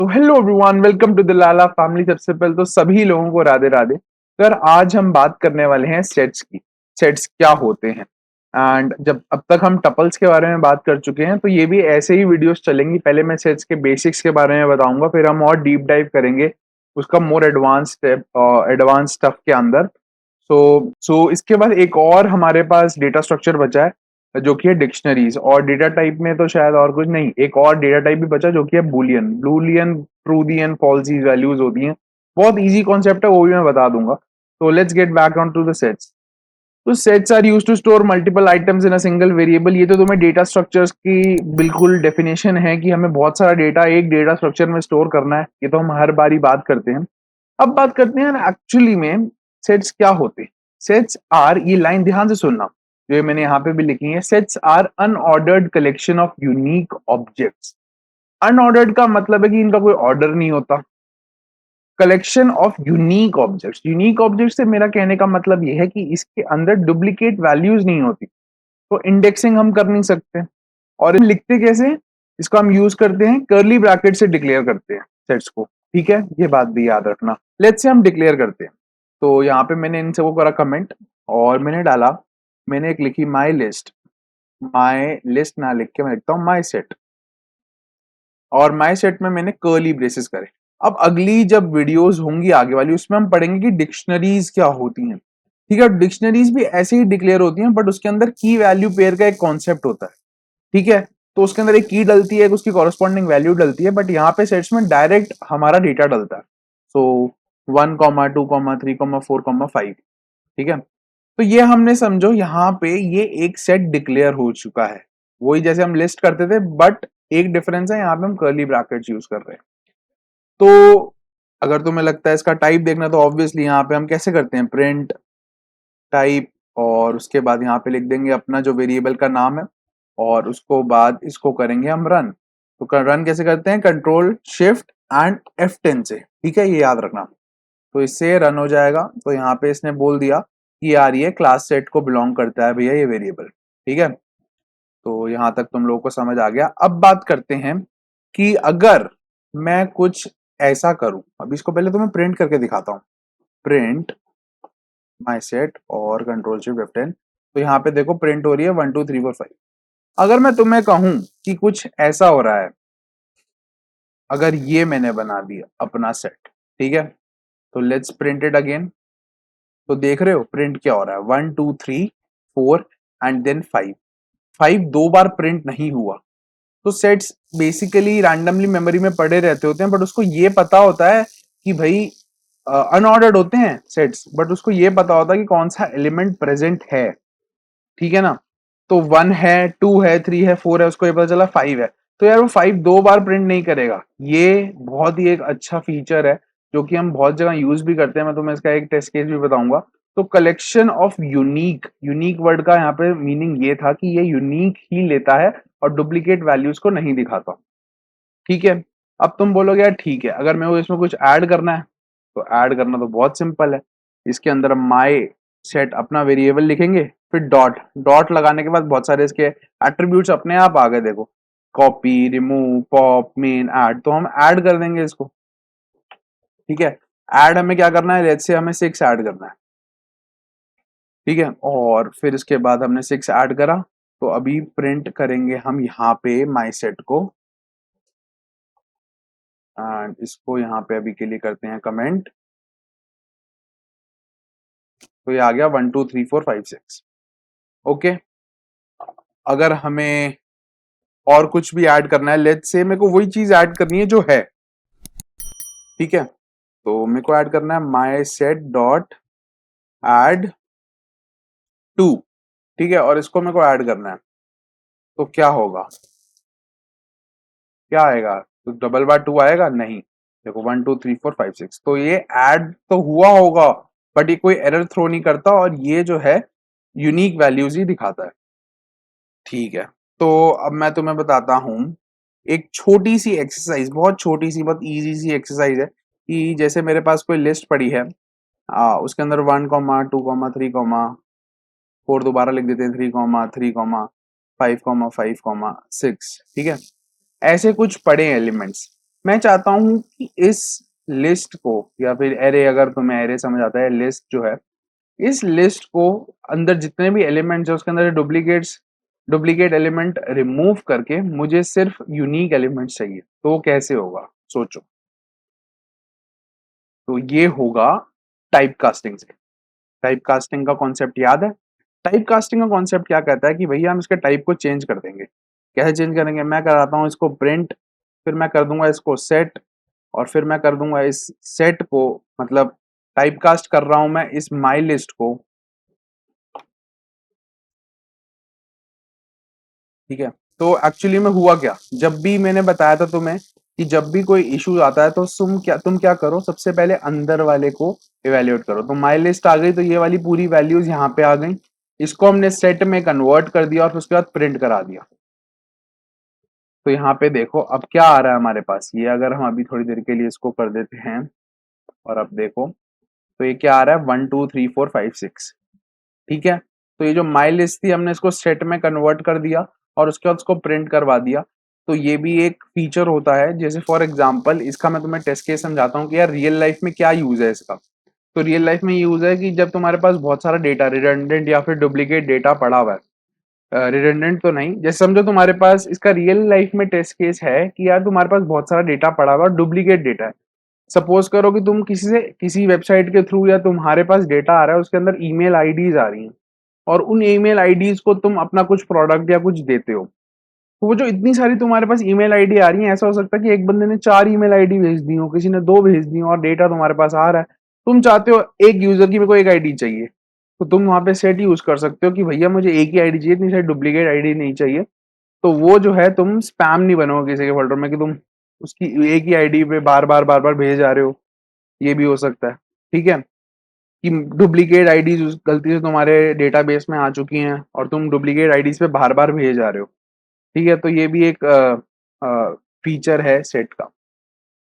तो hello everyone, welcome to the Lala family. सबसे पहले तो सभी लोगों को राधे राधे। सर, आज हम बात करने वाले हैं सेट्स की। सेट्स क्या होते हैं? एंड जब अब तक हम टपल्स के बारे में बात कर चुके हैं, तो ये भी ऐसे ही वीडियोस चलेंगी। पहले मैं सेट्स के बेसिक्स के बारे में बताऊंगा, फिर हम और डीप डाइव करेंगे उसका मोर एडवांस स्टफ के अंदर। सो इसके बाद एक और हमारे पास डेटा स्ट्रक्चर बचा है, जो कि है डिक्शनरीज। और डेटा टाइप में तो शायद और कुछ नहीं, एक और डेटा टाइप भी बचा जो कि है बूलियन। बूलियन, ट्रूदियन, फॉल्सी वैल्यूज होती हैं। बहुत इजी कॉन्सेप्ट है, वो भी मैं बता दूंगा। तो let's get back on to the sets. तो sets are used to store multiple items in a single variable. ये तो तुम्हें डेटा स्ट्रक्चर्स की बिल्कुल डेफिनेशन है कि हमें बहुत सारा डेटा एक डेटा स्ट्रक्चर में स्टोर करना है। ये तो हम हर बारी बात करते हैं। अब बात करते हैं एक्चुअली में सेट्स क्या होते हैं। सेट्स आर, ये लाइन ध्यान से सुनना, जो मैंने यहाँ पे भी लिखी है। Sets are unordered collection of unique objects. Unordered का मतलब है कि इनका कोई ऑर्डर नहीं होता। Collection of unique objects, unique object से मेरा कहने का मतलब यह है कि इसके अंदर डुप्लीकेट वैल्यूज नहीं होती। तो इंडेक्सिंग हम कर नहीं सकते। और लिखते कैसे? इसको हम यूज करते हैं, कर्ली ब्रैकेट से डिक्लेयर करते हैं सेट्स को। ठीक है, ये बात भी याद रखना। लेट्स से हम डिक्लेयर करते हैं। तो यहाँ पे मैंने इन सबको करा कमेंट, और मैंने डाला, मैंने एक लिखी माई लिस्ट। माई लिस्ट ना लिख के मैं लिखता हूँ माई सेट। और माई सेट में मैंने कर्ली ब्रेसेस करे। अब अगली जब वीडियोस होंगी आगे वाली, उसमें हम पढ़ेंगे कि डिक्शनरीज क्या होती हैं। ठीक है, डिक्शनरीज भी ऐसे ही डिक्लेयर होती हैं, बट उसके अंदर की वैल्यू पेयर का एक कॉन्सेप्ट होता है। ठीक है, तो उसके अंदर एक की डलती है, एक उसकी कॉरेस्पॉन्डिंग वैल्यू डलती है, बट यहाँ पे सेट्स में डायरेक्ट हमारा डेटा डलता है। सो 1, 2, 3, 4, 5। ठीक है, तो ये हमने समझो यहाँ पे ये एक सेट डिक्लेयर हो चुका है। वही जैसे हम लिस्ट करते थे, बट एक डिफरेंस है, यहाँ पे हम कर्ली ब्रैकेट्स यूज कर रहे हैं। तो अगर तुम्हें लगता है इसका टाइप देखना, तो ऑब्वियसली यहाँ पे हम कैसे करते हैं, प्रिंट टाइप, और उसके बाद यहाँ पे लिख देंगे अपना जो वेरिएबल का नाम है, और उसको बाद इसको करेंगे हम रन। तो रन कैसे करते हैं, कंट्रोल शिफ्ट एंड F10 से। ठीक है, ये याद रखना। तो इससे रन हो जाएगा। तो यहाँ पे इसने बोल दिया कि यार ये क्लास सेट को बिलोंग करता है भैया, ये वेरिएबल। ठीक है, तो यहाँ तक तुम लोगों को समझ आ गया। अब बात करते हैं कि अगर मैं कुछ ऐसा करूं, अभी इसको पहले तो मैं प्रिंट करके दिखाता हूं। प्रिंट माई सेट और कंट्रोल शिफ्ट F10। तो यहाँ पे देखो प्रिंट हो रही है 1, 2, 3, 4, 5। अगर मैं तुम्हें कहूं कि कुछ ऐसा हो रहा है, अगर ये मैंने बना दिया अपना सेट, ठीक है, तो लेट्स प्रिंट इट अगेन। तो देख रहे हो प्रिंट क्या हो रहा है, 1, 2, 3, 4 एंड देन 5। 5 दो बार प्रिंट नहीं हुआ। तो सेट्स बेसिकली रैंडमली मेमोरी में पड़े रहते होते हैं, बट उसको ये पता होता है कि भाई अनऑर्डर्ड होते हैं सेट्स, बट उसको ये पता होता है कि कौन सा एलिमेंट प्रेजेंट है। ठीक है ना? तो 1 है, 2 है, 3 है, 4 है, उसको ये पता चला 5 है। तो यार वो 5 दो बार प्रिंट नहीं करेगा। ये बहुत ही एक अच्छा फीचर है, जो कि हम बहुत जगह यूज भी करते हैं। मैं तुम्हें इसका एक टेस्ट केस भी बताऊंगा। तो collection of unique, unique word का यहाँ पे मीनिंग ये था कि ये यूनिक ही लेता है और डुप्लीकेट वैल्यूज को नहीं दिखाता। ठीक है, अब तुम बोलोगे यार ठीक है, अगर मेरे को इसमें कुछ ऐड करना है, तो ऐड करना तो बहुत सिंपल है। इसके अंदर हम माई सेट अपना वेरिएबल लिखेंगे, फिर डॉट। डॉट लगाने के बाद बहुत सारे इसके एट्रीब्यूट्स अपने आप आ गए। देखो, copy, remove, pop, main, add. तो हम ऐड कर देंगे इसको। ठीक है, ऐड हमें क्या करना है, लेट्स से हमें 6 ऐड करना है। ठीक है, और फिर इसके बाद हमने 6 ऐड करा। तो अभी प्रिंट करेंगे हम यहाँ पे माई सेट को, एंड इसको यहाँ पे अभी के लिए करते हैं कमेंट। तो ये आ गया 1, 2, 3, 4, 5, 6। ओके, अगर हमें और कुछ भी ऐड करना है, लेट्स से मेरे को वही चीज ऐड करनी है जो है। ठीक है, तो मेरे को ऐड करना है माई सेट डॉट ऐड 2। ठीक है, और इसको मेरे को ऐड करना है। तो क्या होगा, क्या आएगा? तो डबल बार 2 आएगा नहीं। देखो 1, 2, 3, 4, 5, 6, तो ये ऐड तो हुआ होगा, बट ये कोई एरर थ्रो नहीं करता, और ये जो है यूनिक वैल्यूज ही दिखाता है। ठीक है, तो अब मैं तुम्हें बताता हूँ एक छोटी सी एक्सरसाइज, बहुत छोटी सी, बहुत इजी सी एक्सरसाइज है। कि जैसे मेरे पास कोई लिस्ट पड़ी है, उसके अंदर 1, 2, 3, 4 दोबारा लिख देते हैं, 3, 3, 5, 5, 6। ठीक है, ऐसे कुछ पड़े हैं एलिमेंट्स। मैं चाहता हूं कि इस लिस्ट को, या फिर एरे, अगर तुम्हें एरे समझ आता है, लिस्ट जो है, इस लिस्ट को अंदर जितने भी एलिमेंट्स है उसके अंदर डुप्लीकेट एलिमेंट रिमूव करके मुझे सिर्फ यूनिक एलिमेंट्स चाहिए। तो कैसे होगा, सोचो। तो ये होगा टाइप कास्टिंग से। टाइप कास्टिंग का कॉन्सेप्ट याद है? टाइप कास्टिंग का कॉन्सेप्ट क्या कहता है कि भैया हम इसके टाइप को चेंज कर देंगे। कैसे चेंज करेंगे? मैं कराता हूँ इसको प्रिंट, फिर मैं कर दूंगा इसको सेट, और फिर मैं कर दूंगा इस सेट को, मतलब टाइप कास्ट कर रहा हूं मैं इस माई लिस्ट को। ठीक है, तो एक्चुअली में हुआ क्या, जब भी मैंने बताया था तुम्हें कि जब भी कोई इशू आता है तो तुम क्या करो, सबसे पहले अंदर वाले को इवेल्युएट करो। तो माई लिस्ट आ गई, तो ये वाली पूरी वैल्यूज यहाँ पे आ गई, इसको हमने सेट में कन्वर्ट कर दिया और फिर उसके बाद प्रिंट करा दिया। तो यहाँ पे देखो अब क्या आ रहा है हमारे पास, ये अगर हम अभी थोड़ी देर के लिए इसको कर देते हैं, और अब देखो, तो ये क्या आ रहा है, 1 2 3 4 5 6। ठीक है, तो ये जो माई लिस्ट थी हमने इसको सेट में कन्वर्ट कर दिया और उसके बाद उसको प्रिंट करवा दिया। तो ये भी एक फीचर होता है। जैसे फॉर एग्जांपल इसका मैं तुम्हें टेस्ट केस समझाता हूँ कि यार रियल लाइफ में क्या यूज है इसका। तो रियल लाइफ में यूज है कि जब तुम्हारे पास बहुत सारा डेटा, रिडंडेंट या फिर डुप्लीकेट डेटा पड़ा हुआ है, रिडंडेंट तो नहीं, जैसे समझो तुम्हारे पास इसका रियल लाइफ में टेस्ट केस है कि यार तुम्हारे पास बहुत सारा डेटा पड़ा हुआ है, डुप्लीकेट डेटा है। सपोज करो कि तुम किसी वेबसाइट के थ्रू, या तुम्हारे पास डेटा आ रहा है उसके अंदर ईमेल आईडीज आ रही हैं, और उन ईमेल आईडीज को तुम अपना कुछ प्रोडक्ट या कुछ देते हो। तो वो जो इतनी सारी तुम्हारे पास ईमेल आईडी आ रही है, ऐसा हो सकता है कि एक बंदे ने 4 ईमेल आईडी भेज दी हो, किसी ने 2 भेज दी हो, और डेटा तुम्हारे पास आ रहा है। तुम चाहते हो एक यूजर की मेरे को एक आईडी चाहिए, तो तुम वहां पे सेट यूज कर सकते हो कि भैया मुझे एक ही आईडी चाहिए, इतनी सारी डुप्लीकेट आईडी नहीं चाहिए। तो वो जो है, तुम स्पैम नहीं बनोगे किसी के फोल्डर में कि तुम उसकी एक ही आईडी पे बार बार भेज जा रहे हो। ये भी हो सकता है। ठीक है, कि डुप्लीकेट आईडीज गलती से तुम्हारे डेटाबेस में आ चुकी हैं और तुम डुप्लीकेट आईडीज पे बार बार भेज जा रहे हो। ठीक है, तो ये भी एक फीचर है सेट का।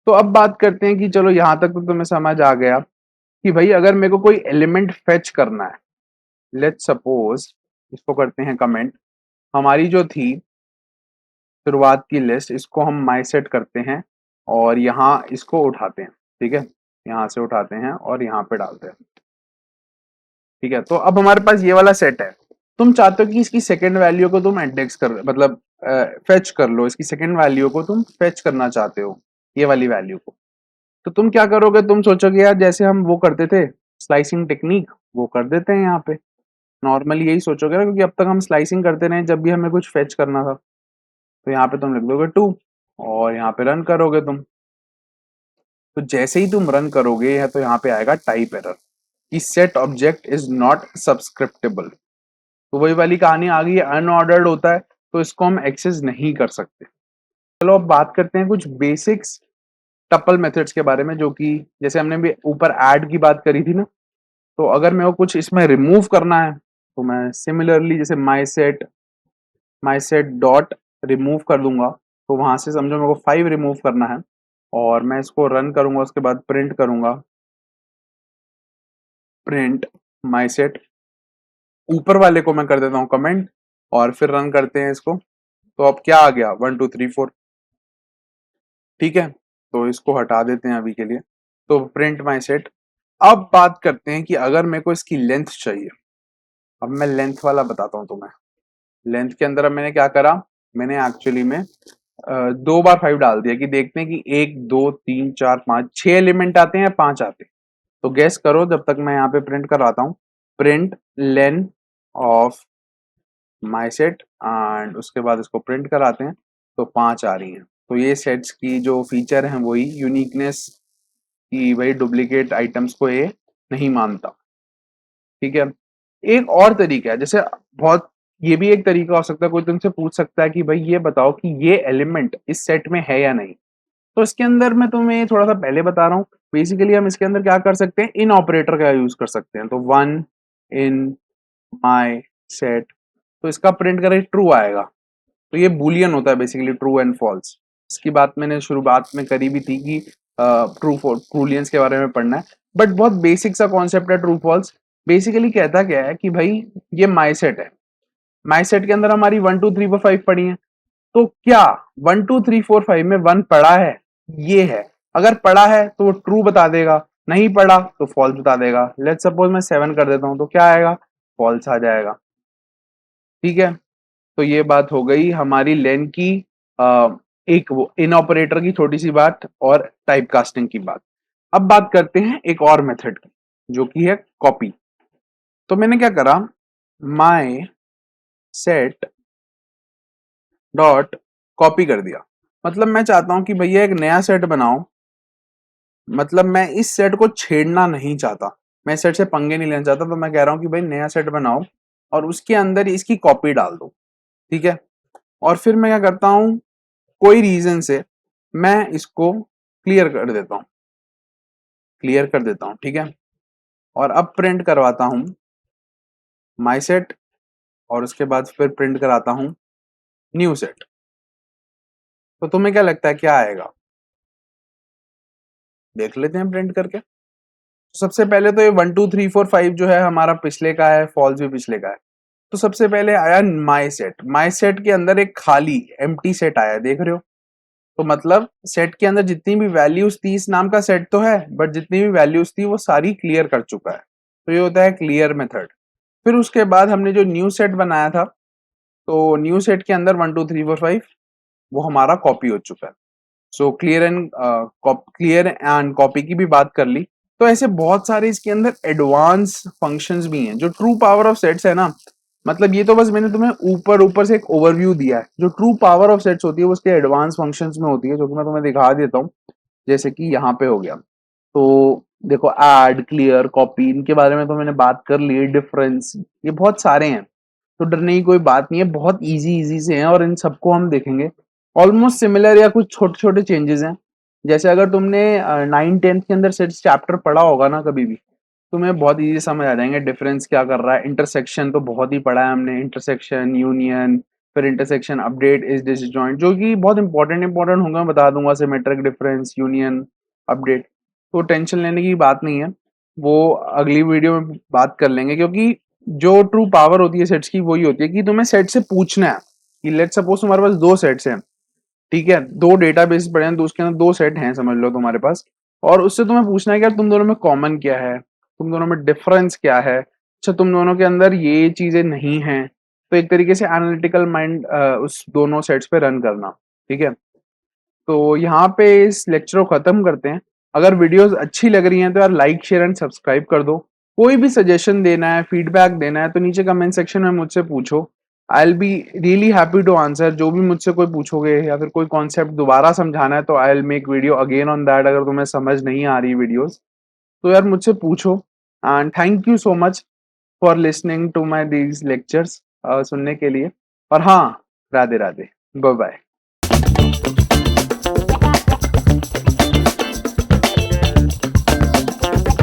तो अब बात करते हैं कि चलो यहाँ तक तो तुम्हें समझ आ गया कि भाई अगर मेरे को कोई एलिमेंट फेच करना है, लेट्स सपोज, इसको करते हैं कमेंट, हमारी जो थी शुरुआत की लिस्ट, इसको हम माई सेट करते हैं और यहाँ इसको उठाते हैं। ठीक है, यहाँ से उठाते हैं और यहाँ पे डालते हैं। ठीक है, तो अब हमारे पास ये वाला सेट है। तुम चाहते हो कि इसकी सेकंड वैल्यू को तुम इंडेक्स कर, मतलब फेच कर लो, इसकी सेकंड वैल्यू को तुम फेच करना चाहते हो, ये वाली वैल्यू को। तो तुम क्या करोगे, तुम सोचोगे यार जैसे हम वो करते थे स्लाइसिंग टेक्निक, वो कर देते हैं यहाँ पे। नॉर्मली यही सोचोगे ना, क्योंकि अब तक हम स्लाइसिंग करते रहे जब भी हमें कुछ फेच करना था। तो यहाँ पे तुम लिख दोगे 2 और यहाँ पे रन करोगे तुम। तो जैसे ही तुम रन करोगे या तो यहाँ पे आएगा टाइप एरर कि सेट ऑब्जेक्ट इज नॉट सब्सक्रिप्टेबल। तो वही वाली कहानी आ गई है, अनऑर्डर्ड होता है तो इसको हम एक्सेस नहीं कर सकते। चलो अब बात करते हैं कुछ बेसिक्स टपल मेथड्स के बारे में, जो कि जैसे हमने भी ऊपर ऐड की बात करी थी ना। तो अगर मेरे को कुछ इसमें रिमूव करना है तो मैं सिमिलरली जैसे माई सेट डॉट रिमूव कर दूंगा। तो वहां से समझो मेरे को 5 रिमूव करना है और मैं इसको रन करूंगा, उसके बाद प्रिंट करूंगा, प्रिंट माई सेट, ऊपर वाले को मैं कर देता हूँ कमेंट और फिर रन करते हैं इसको। तो अब क्या आ गया, 1 2 3 4। ठीक है, तो इसको हटा देते हैं अभी के लिए। तो प्रिंट माई सेट। अब बात करते हैं कि अगर मेरे को इसकी लेंथ चाहिए। अब मैं लेंथ वाला बताता हूँ तुम्हें। लेंथ के अंदर अब मैंने क्या करा, मैंने एक्चुअली में 2 बार 5 डाल दिया कि देखते हैं कि 1 2 3 4 5 6 एलिमेंट आते हैं या 5 आते हैं। तो गैस करो जब तक मैं यहाँ पे प्रिंट कराता हूँ। Print lane of my set and उसके बाद इसको प्रिंट कराते हैं, तो 5 आ रही हैं। तो ये सेट्स की जो फीचर है वही यूनिकनेस की, वही डुप्लीकेट आइटम्स को ये नहीं मानता। ठीक है, एक और तरीका है, जैसे बहुत, ये भी एक तरीका हो सकता है, कोई तुमसे पूछ सकता है कि भाई ये बताओ कि ये एलिमेंट इस सेट में है या नहीं। तो इसके अंदर मैं तुम्हें थोड़ा सा पहले बता रहा हूँ। बेसिकली हम इसके अंदर क्या कर सकते हैं, इन ऑपरेटर का यूज कर सकते हैं। तो 1 इन माई सेट, तो इसका प्रिंट करें ट्रू आएगा। तो ये बुलियन होता है बेसिकली, ट्रू एंड फॉल्स। इसकी बात मैंने शुरुआत में करी भी थी कि ट्रू ट्रूलियंस के बारे में पढ़ना है, बट बहुत बेसिक सा कॉन्सेप्ट है ट्रू फॉल्स। बेसिकली कहता क्या है कि भाई ये माई सेट है, माई सेट के अंदर हमारी 1 2 3 4 5 पड़ी है। तो क्या 1 2 3 4 5 में 1 पड़ा है? ये है, अगर पढ़ा है तो वो ट्रू बता देगा, नहीं पढ़ा तो फॉल्स बता देगा। लेट्स सपोज मैं 7 कर देता हूं तो क्या आएगा, फॉल्स आ जाएगा। ठीक है, तो ये बात हो गई हमारी लेन की एक वो इन ऑपरेटर की छोटी सी बात और टाइप कास्टिंग की बात। अब बात करते हैं एक और मेथड की, जो कि है कॉपी। तो मैंने क्या करा, माई सेट डॉट कॉपी कर दिया। मतलब मैं चाहता हूं कि भैया एक नया सेट बनाओ, मतलब मैं इस सेट को छेड़ना नहीं चाहता, मैं इस सेट से पंगे नहीं लेना चाहता, तो मैं कह रहा हूं कि भाई नया सेट बनाओ और उसके अंदर इसकी कॉपी डाल दो। ठीक है, और फिर मैं क्या करता हूं, कोई रीजन से मैं इसको क्लियर कर देता हूं। ठीक है, और अब प्रिंट करवाता हूं माई सेट, और उसके बाद फिर प्रिंट कराता हूं न्यू सेट। तो तुम्हें क्या लगता है क्या आएगा, देख लेते हैं प्रिंट करके। सबसे पहले तो ये 1 2 3 4 5 जो है हमारा पिछले का है, फॉल्स भी पिछले का है। तो सबसे पहले आया माई सेट के अंदर एक खाली एम्प्टी सेट आया, देख रहे हो। तो मतलब सेट के अंदर जितनी भी वैल्यूज थी, इस नाम का सेट तो है बट जितनी भी वैल्यूज थी वो सारी क्लियर कर चुका है, तो ये होता है क्लियर मेथड। फिर उसके बाद हमने जो न्यू सेट बनाया था, तो न्यू सेट के अंदर 1 2 3 4 5 वो हमारा कॉपी हो चुका है। सो क्लियर एंड कॉपी की भी बात कर ली। तो ऐसे बहुत सारे इसके अंदर एडवांस फंक्शंस भी हैं। जो ट्रू पावर ऑफ सेट्स है ना, मतलब ये तो बस मैंने तुम्हें ऊपर ऊपर से एक ओवरव्यू दिया है। जो ट्रू पावर ऑफ सेट्स होती है वो उसके एडवांस फंक्शंस में होती है, जो कि मैं तुम्हें दिखा देता हूँ। जैसे कि यहाँ पे हो गया, तो देखो ऐड, क्लियर, कॉपी, इनके बारे में तो मैंने बात कर ली। डिफरेंस, ये बहुत सारे हैं, तो डरने की कोई बात नहीं है, बहुत इजी इजी से हैं और इन सबको हम देखेंगे। ऑलमोस्ट सिमिलर या कुछ छोटे छोटे चेंजेस हैं। जैसे अगर तुमने 9 10 के अंदर सेट्स चैप्टर पढ़ा होगा ना कभी भी, तुम्हें बहुत इजी समझ आ जाएंगे डिफरेंस क्या कर रहा है। इंटरसेक्शन तो बहुत ही पढ़ा है हमने, इंटरसेक्शन, यूनियन, फिर इंटरसेक्शन, अपडेट, इज डिसजॉइंट, जो कि बहुत इंपॉर्टेंट होगा, मैं बता दूंगा। सिमेट्रिक डिफरेंस, यूनियन, अपडेट, तो टेंशन लेने की बात नहीं है, वो अगली वीडियो में बात कर लेंगे। क्योंकि जो ट्रू पावर होती है सेट्स की वही होती है कि तुम्हें सेट से पूछना है कि लेट्स सपोज तुम्हारे पास दो सेट्स हैं। ठीक है, दो डेटाबेस पड़े हैं, तो उसके अंदर दो सेट हैं समझ लो तुम्हारे पास, और उससे तुम्हें पूछना है कि यार तुम दोनों में कॉमन क्या है, तुम दोनों में डिफरेंस क्या है। अच्छा, तुम दोनों के अंदर ये चीजें नहीं हैं, तो एक तरीके से एनालिटिकल माइंड उस दोनों सेट्स पे रन करना। ठीक है, तो यहाँ पे इस लेक्चर को खत्म करते हैं। अगर वीडियोस अच्छी लग रही हैं तो यार लाइक, शेयर एंड सब्सक्राइब कर दो। कोई भी सजेशन देना है, फीडबैक देना है, तो नीचे कमेंट सेक्शन में मुझसे पूछो। I will be really happy to answer. जो भी मुझसे कोई पूछोगे या फिर कोई कॉन्सेप्ट दोबारा समझाना है, तो I will make video again on that. अगर तुम्हें समझ नहीं आ रही वीडियोस, तो यार मुझसे पूछो। And thank you so much for listening to my these lectures, सुनने के लिए। और हाँ, राधे राधे, बाय बाय।